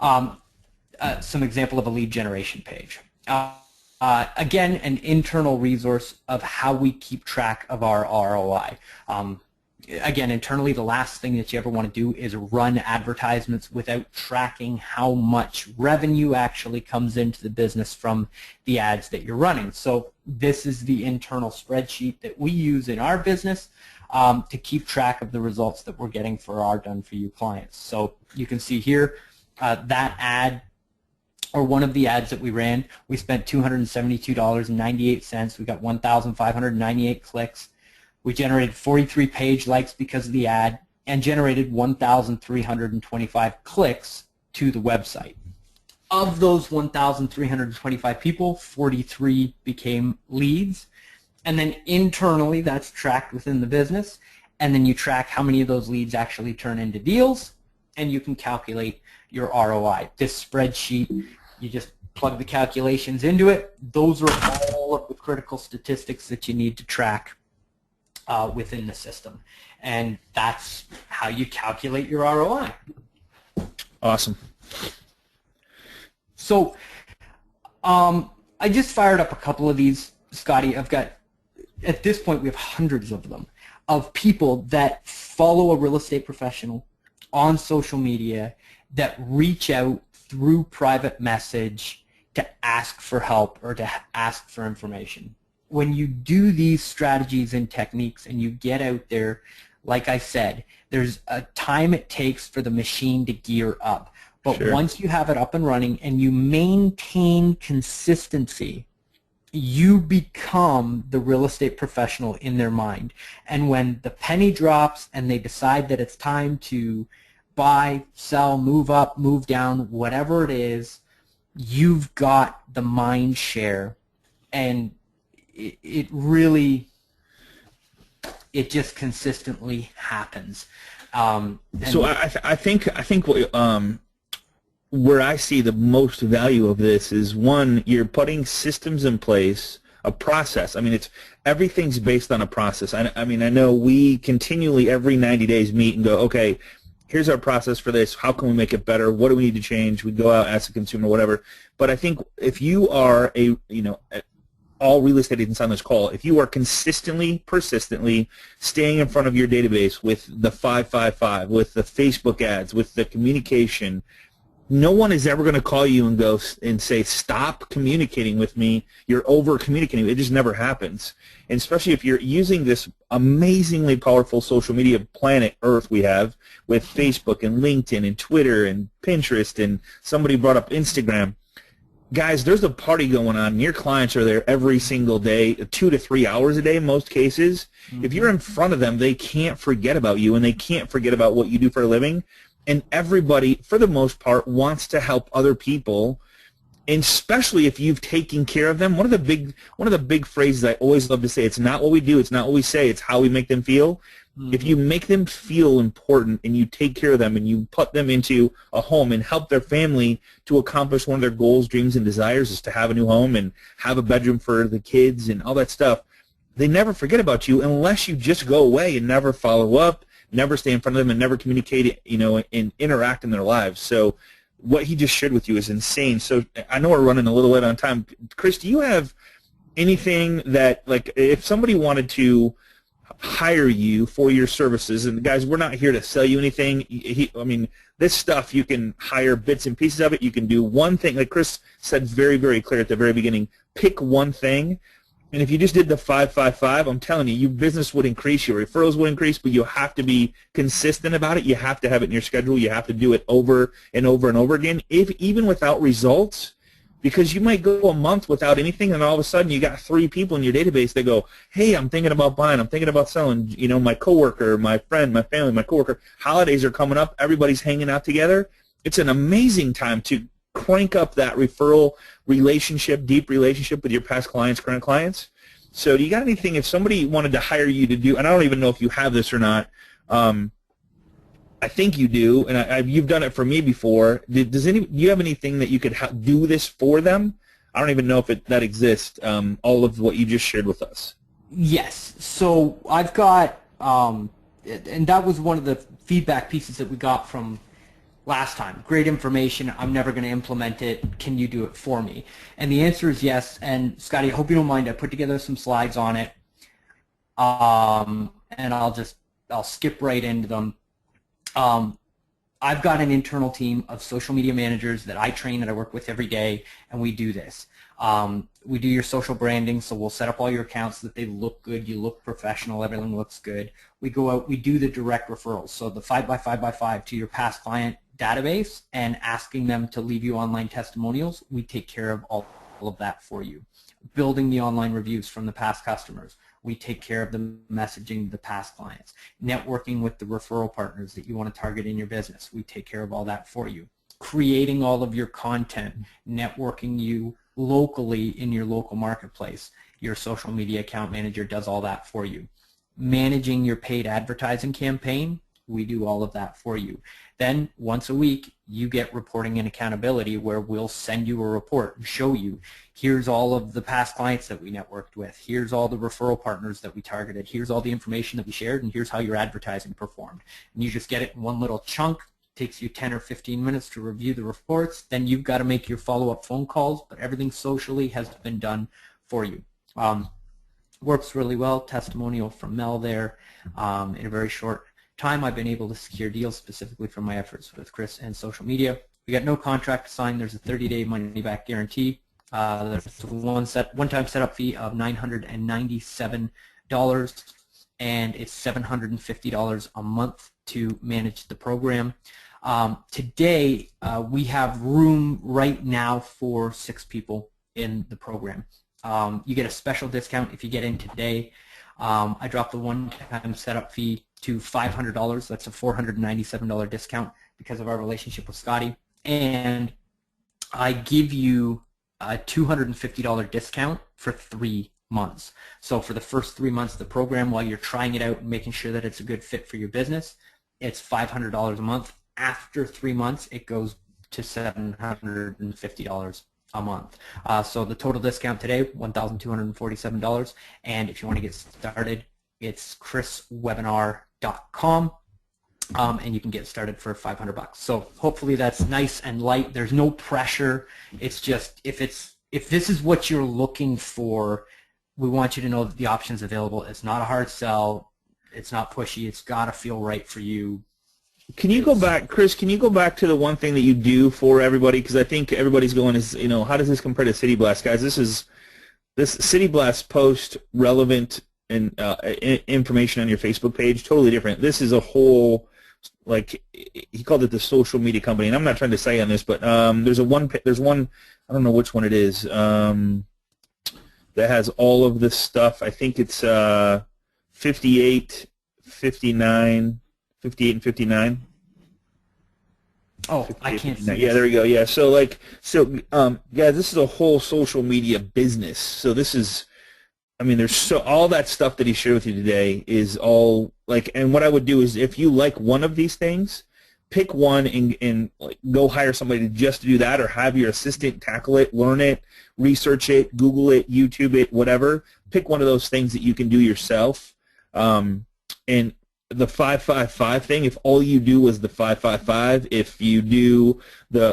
that. Some example of a lead generation page. Again, an internal resource of how we keep track of our ROI. Again, internally, the last thing that you ever want to do is run advertisements without tracking how much revenue actually comes into the business from the ads that you're running. So this is the internal spreadsheet that we use in our business to keep track of the results that we're getting for our done-for-you clients. So you can see here that ad, or one of the ads that we ran, we spent $272.98. We got 1,598 clicks. We generated 43 page likes because of the ad and generated 1,325 clicks to the website. Of those 1,325 people, 43 became leads. And then internally, that's tracked within the business. and then you track how many of those leads actually turn into deals, and you can calculate your ROI. This spreadsheet, you just plug the calculations into it. Those are all of the critical statistics that you need to track within the system. And that's how you calculate your ROI. Awesome. So I just fired up a couple of these, Scotty. I've got, at this point, we have hundreds of them, of people that follow a real estate professional on social media that reach out through private message to ask for help or to ask for information. When you do these strategies and techniques and you get out there, like I said, there's a time it takes for the machine to gear up. But Sure. Once you have it up and running and you maintain consistency, you become the real estate professional in their mind. And when the penny drops and they decide that it's time to buy, sell, move up, move down, whatever it is, you've got the mind share. And it really, it just consistently happens. So I think where I see the most value of this is, one, you're putting systems in place, a process. I mean, everything's based on a process. I mean, I know we continually every 90 days meet and go, okay, here's our process for this. How can we make it better? What do we need to change? We go out, ask the consumer, whatever. But I think if you are all real estate agents on this call, if you are consistently, persistently staying in front of your database with the 555, with the Facebook ads, with the communication, no one is ever going to call you and go and say, stop communicating with me. You're over communicating. It just never happens. And especially if you're using this amazingly powerful social media planet Earth we have with Facebook and LinkedIn and Twitter and Pinterest, and somebody brought up Instagram. Guys, there's a party going on, and your clients are there every single day, 2 to 3 hours a day in most cases. Mm-hmm. If you're in front of them, they can't forget about you, and they can't forget about what you do for a living. And everybody, for the most part, wants to help other people, and especially if you've taken care of them. One of the big phrases I always love to say, it's not what we do, it's not what we say, it's how we make them feel. Mm-hmm. If you make them feel important and you take care of them and you put them into a home and help their family to accomplish one of their goals, dreams, and desires is to have a new home and have a bedroom for the kids and all that stuff, they never forget about you unless you just go away and never follow up, never stay in front of them, and never communicate, and interact in their lives. So what he just shared with you is insane. So I know we're running a little late on time. Chris, do you have anything that, like, if somebody wanted to hire you for your services, and guys, we're not here to sell you anything. I mean, this stuff, you can hire bits and pieces of it. You can do one thing. Like Chris said very, very clear at the very beginning, pick one thing. And if you just did the 555, I'm telling you, your business would increase, your referrals would increase, but you have to be consistent about it. You have to have it in your schedule. You have to do it over and over and over again, even without results, because you might go a month without anything, and all of a sudden you got 3 people in your database that go, hey, I'm thinking about buying, I'm thinking about selling, my coworker, my friend, my family, my coworker, holidays are coming up, everybody's hanging out together. It's an amazing time to crank up that referral relationship, deep relationship with your past clients, current clients. So do you got anything, if somebody wanted to hire you to do, and I don't even know if you have this or not, I think you do, and you've done it for me before. Do you have anything that you could do this for them? I don't even know if that exists, all of what you just shared with us. Yes. So I've got, and that was one of the feedback pieces that we got from last time. Great information. I'm never going to implement it. Can you do it for me? And the answer is yes. And Scotty, I hope you don't mind. I put together some slides on it, and I'll skip right into them. I've got an internal team of social media managers that I train, that I work with every day, and we do this. We do your social branding, so we'll set up all your accounts so that they look good, you look professional, everything looks good. We go out, we do the direct referrals, so the 5x5x5 to your past client database and asking them to leave you online testimonials. We take care of all of that for you. Building the online reviews from the past customers. We take care of the messaging to the past clients. Networking with the referral partners that you want to target in your business. We take care of all that for you. Creating all of your content, networking you locally in your local marketplace. Your social media account manager does all that for you. managing your paid advertising campaign, we do all of that for you. Then once a week, you get reporting and accountability, where we'll send you a report and show you, here's all of the past clients that we networked with, here's all the referral partners that we targeted, here's all the information that we shared, and here's how your advertising performed. And you just get it in one little chunk. It takes you 10 or 15 minutes to review the reports. Then you've got to make your follow-up phone calls, but everything socially has been done for you. Works really well. Testimonial from Mel there. In a very short time, I've been able to secure deals specifically from my efforts with Chris and social media. We got no contract to sign. There's a 30-day money-back guarantee. There's a one-time setup fee of $997, and it's $750 a month to manage the program. Today, we have room right now for 6 people in the program. You get a special discount if you get in today. I dropped the one-time setup fee to $500. That's a $497 discount because of our relationship with Scotty. And I give you a $250 discount for 3 months. So for the first 3 months of the program, while you're trying it out and making sure that it's a good fit for your business, it's $500 a month. After 3 months, it goes to $750 a month. So the total discount today, $1,247. And if you want to get started, it's chriswebinar.com, and you can get started for $500. So hopefully that's nice and light. There's no pressure. It's just if this is what you're looking for, we want you to know that the options available. It's not a hard sell. It's not pushy. It's got to feel right for you. Can you go back, Chris, can you go back to the one thing that you do for everybody? Because I think everybody's going is, how does this compare to City Blast? Guys, this City Blast post relevant and information on your Facebook page, totally different. This is a whole, like, he called it the social media company, and I'm not trying to say on this, but there's one, I don't know which one it is, that has all of this stuff. I think it's 58, 59, 58 and 59. Oh, I can't see. Yeah, there we go. Yeah, so guys, this is a whole social media business. So this is, there's all that stuff that he shared with you today is all and what I would do is, if you like one of these things, pick one and go hire somebody to just do that, or have your assistant tackle it, learn it, research it, Google it, YouTube it, whatever. Pick one of those things that you can do yourself. And the 555 thing, if all you do was the 555, if you do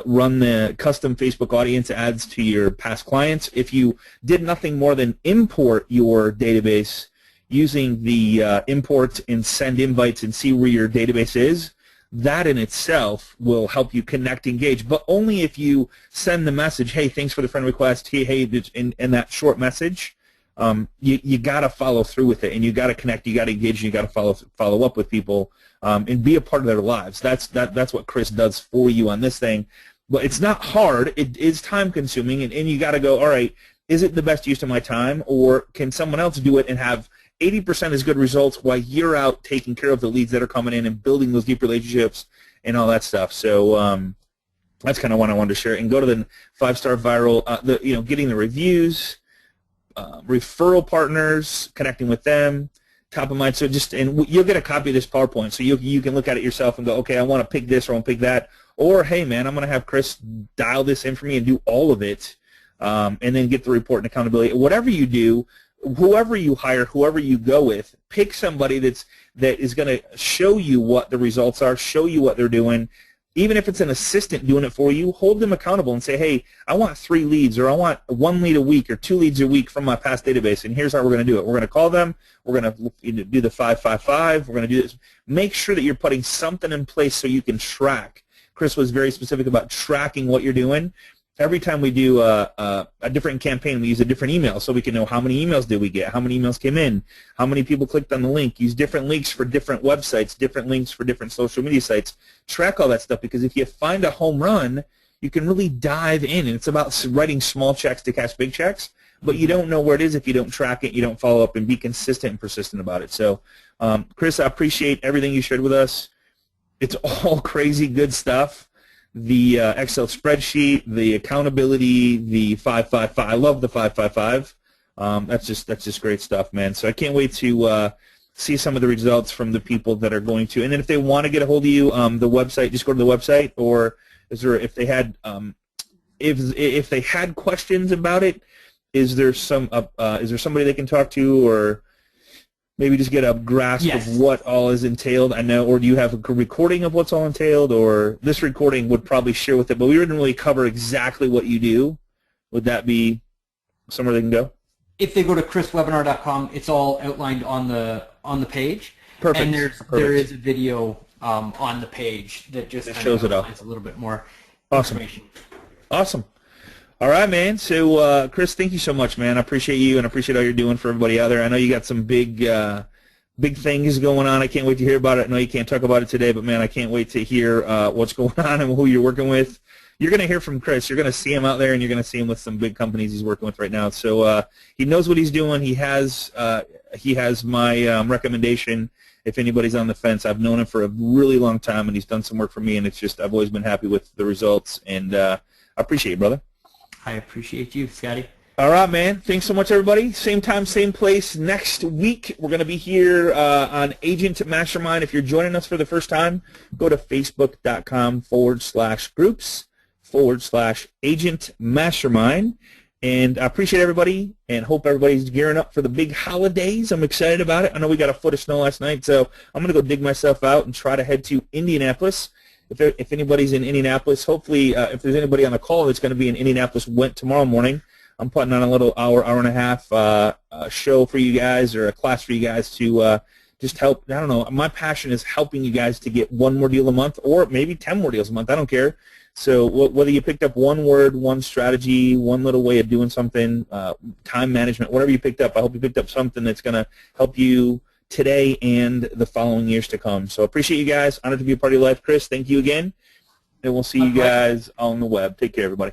run the custom Facebook audience ads to your past clients, if you did nothing more than import your database using the import and send invites and see where your database is, that in itself will help you connect, engage, but only if you send the message, hey, thanks for the friend request, hey, in that short message. You got to follow through with it, and you got to connect, you got to engage, and you got to follow up with people, and be a part of their lives. That's what Chris does for you on this thing. But it's not hard. It is time consuming, and you got to go, all right, is it the best use of my time, or can someone else do it and have 80% as good results while you're out taking care of the leads that are coming in and building those deep relationships and all that stuff. So that's kind of what I wanted to share. And go to the 5-star viral, getting the reviews, referral partners, connecting with them, top of mind. So and you'll get a copy of this PowerPoint, so you can look at it yourself and go, okay, I want to pick this or I want to pick that, or hey man, I'm going to have Chris dial this in for me and do all of it, and then get the report and accountability. Whatever you do, whoever you hire, whoever you go with, pick somebody that is going to show you what the results are, show you what they're doing. Even if it's an assistant doing it for you, hold them accountable and say, hey, I want 3 leads, or I want 1 lead a week, or 2 leads a week from my past database, and here's how we're going to do it. We're going to call them. We're going to do the 555. We're going to do this. Make sure that you're putting something in place so you can track. Chris was very specific about tracking what you're doing. Every time we do a different campaign, we use a different email so we can know how many emails did we get, how many emails came in, how many people clicked on the link. Use different links for different websites, different links for different social media sites. Track all that stuff, because if you find a home run, you can really dive in. And it's about writing small checks to cash big checks, but you don't know where it is if you don't track it, you don't follow up, and be consistent and persistent about it. So, Chris, I appreciate everything you shared with us. It's all crazy good stuff. The Excel spreadsheet, the accountability, the 555. I love the 555. That's just great stuff, man. So I can't wait to see some of the results from the people that are going to. And then if they want to get a hold of you, the website, just go to the website, or is there, if they had if they had questions about it, is there somebody they can talk to, or maybe just get a grasp of what all is entailed? I know, or do you have a recording of what's all entailed, or this recording would probably share with it, but we didn't really cover exactly what you do. Would that be somewhere they can go? If they go to chriswebinar.com, it's all outlined on the page. Perfect. And there is a video on the page that just shows it all. A little bit more Awesome. information. Awesome. All right, man. So, Chris, thank you so much, man. I appreciate you, and I appreciate all you're doing for everybody out there. I know you got some big things going on. I can't wait to hear about it. I know you can't talk about it today, but, man, I can't wait to hear what's going on and who you're working with. You're going to hear from Chris. You're going to see him out there, and you're going to see him with some big companies he's working with right now. So he knows what he's doing. He has my recommendation. If anybody's on the fence, I've known him for a really long time, and he's done some work for me, and it's just I've always been happy with the results, and I appreciate you, brother. I appreciate you, Scotty. All right, man. Thanks so much, everybody. Same time, same place. Next week, we're going to be here on Agent Mastermind. If you're joining us for the first time, go to facebook.com/groups/Agent Mastermind. And I appreciate everybody and hope everybody's gearing up for the big holidays. I'm excited about it. I know we got a foot of snow last night, so I'm going to go dig myself out and try to head to Indianapolis. If anybody's in Indianapolis, hopefully if there's anybody on the call that's going to be in Indianapolis tomorrow morning, I'm putting on a little hour and a half show for you guys, or a class for you guys to just help. I don't know. My passion is helping you guys to get one more deal a month, or maybe 10 more deals a month. I don't care. So whether you picked up one word, one strategy, one little way of doing something, time management, whatever you picked up, I hope you picked up something that's going to help you today and the following years to come. So appreciate you guys. Honored to be a part of your life. Chris, thank you again. And we'll see you guys on the web. Take care, everybody.